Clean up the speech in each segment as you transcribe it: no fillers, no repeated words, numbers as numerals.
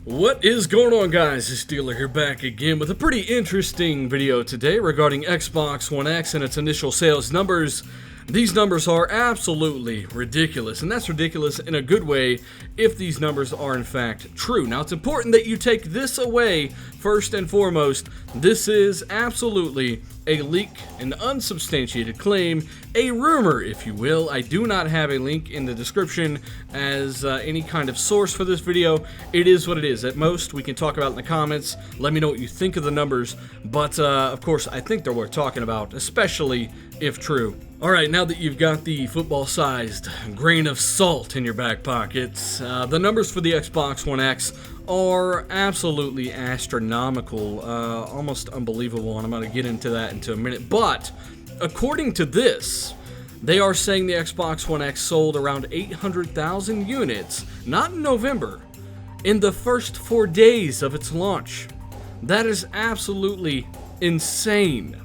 What is going on, guys? It's Steeler here, back again with a pretty interesting video today regarding Xbox One X and its initial sales numbers. These numbers are absolutely ridiculous, and that's ridiculous in a good way if these numbers are in fact true. Now, it's important that you take this away first and foremost. This is absolutely a leak, an unsubstantiated claim, a rumor, if you will. I do not have a link in the description as any kind of source for this video. It is what it is. At most, we can talk about it in the comments. Let me know what you think of the numbers, but of course, I think they're worth talking about, especially if true. Alright, now that you've got the football-sized grain of salt in your back pockets, the numbers for the Xbox One X are absolutely astronomical, almost unbelievable, and I'm going to get into that in a minute. But according to this, they are saying the Xbox One X sold around 800,000 units, not in November, in the first 4 days of its launch. That is absolutely insane.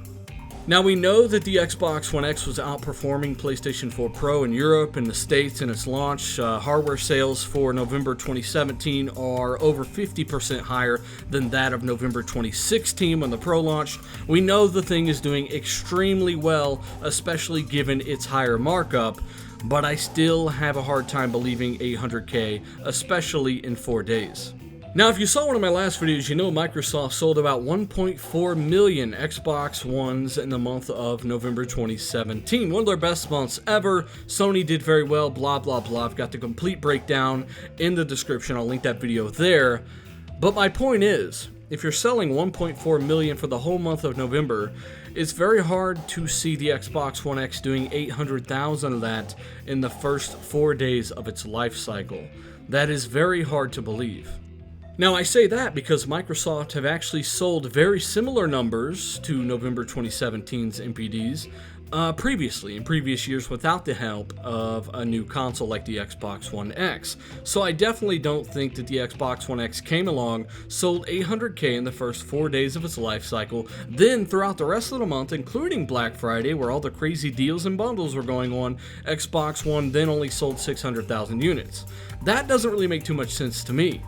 Now, we know that the Xbox One X was outperforming PlayStation 4 Pro in Europe and the States in its launch. Hardware sales for November 2017 are over 50% higher than that of November 2016 when the Pro launched. We know the thing is doing extremely well, especially given its higher markup, but I still have a hard time believing 800K, especially in 4 days. Now, if you saw one of my last videos, you know Microsoft sold about 1.4 million Xbox Ones in the month of November 2017. One of their best months ever. Sony did very well, blah, blah, blah. I've got the complete breakdown in the description. I'll link that video there. But my point is, if you're selling 1.4 million for the whole month of November, it's very hard to see the Xbox One X doing 800,000 of that in the first 4 days of its life cycle. That is very hard to believe. Now, I say that because Microsoft have actually sold very similar numbers to November 2017's NPDs previously, in previous years, without the help of a new console like the Xbox One X. So I definitely don't think that the Xbox One X came along, sold 800K in the first 4 days of its life cycle, then throughout the rest of the month, including Black Friday, where all the crazy deals and bundles were going on, Xbox One then only sold 600,000 units. That doesn't really make too much sense to me.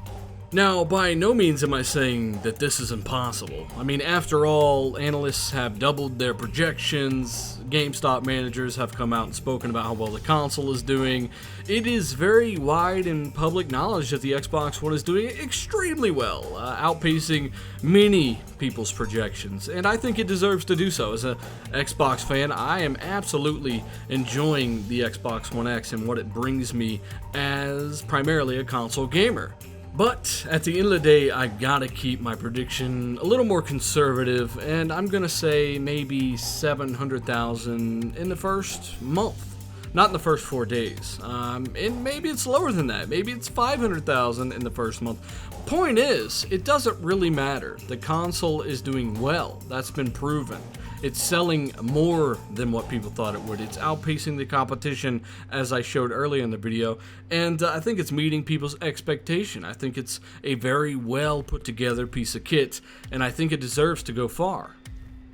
Now, by no means am I saying that this is impossible. I mean, after all, analysts have doubled their projections, GameStop managers have come out and spoken about how well the console is doing. It is very wide and public knowledge that the Xbox One is doing extremely well, outpacing many people's projections, and I think it deserves to do so. As an Xbox fan, I am absolutely enjoying the Xbox One X and what it brings me as primarily a console gamer. But at the end of the day, I gotta keep my prediction a little more conservative, and I'm gonna say maybe 700,000 in the first month, not in the first 4 days. And maybe it's lower than that. Maybe it's 500,000 in the first month. Point is, it doesn't really matter. The console is doing well. That's been proven. It's selling more than what people thought it would. It's outpacing the competition, as I showed earlier in the video, and I think it's meeting people's expectation. I think it's a very well put together piece of kit, and I think it deserves to go far.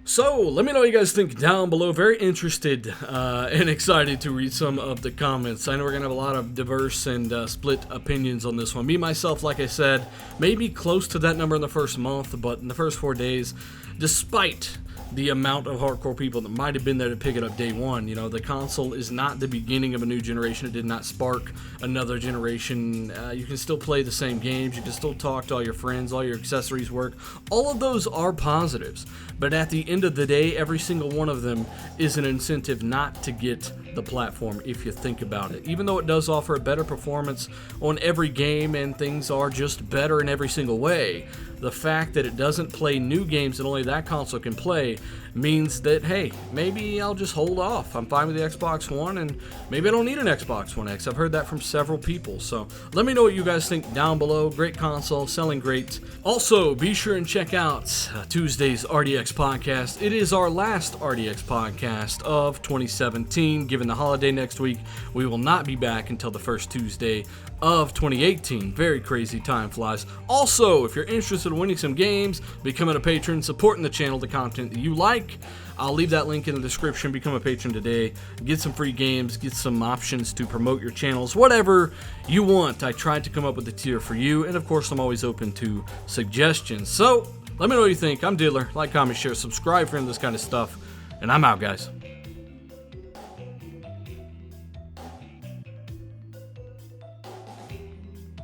So, let me know what you guys think down below. Very interested and excited to read some of the comments. I know we're going to have a lot of diverse and split opinions on this one. Me, myself, like I said, maybe close to that number in the first month, but in the first 4 days, despite the amount of hardcore people that might have been there to pick it up day one. You know, the console is not the beginning of a new generation. It did not spark another generation. You can still play the same games. You can still talk to all your friends. All your accessories work. All of those are positives. But at the end of the day, every single one of them is an incentive not to get the platform if you think about it. Even though it does offer a better performance on every game and things are just better in every single way, the fact that it doesn't play new games that only that console can play means that, hey, maybe I'll just hold off. I'm fine with the Xbox One, and maybe I don't need an Xbox One X. I've heard that from several people, so let me know what you guys think down below. Great console, selling great. Also, be sure and check out Tuesday's RDX podcast. It is our last RDX podcast of 2017. Given the holiday next week, we will not be back until the first Tuesday of 2018. Very crazy, time flies. Also, if you're interested in winning some games, becoming a patron, supporting the channel, the content that you like, like. I'll leave that link in the description. Become a patron today. Get some free games. Get some options to promote your channels. Whatever you want. I tried to come up with a tier for you. And of course, I'm always open to suggestions. So, let me know what you think. I'm Diddler. Like, comment, share, subscribe for this kind of stuff. And I'm out, guys.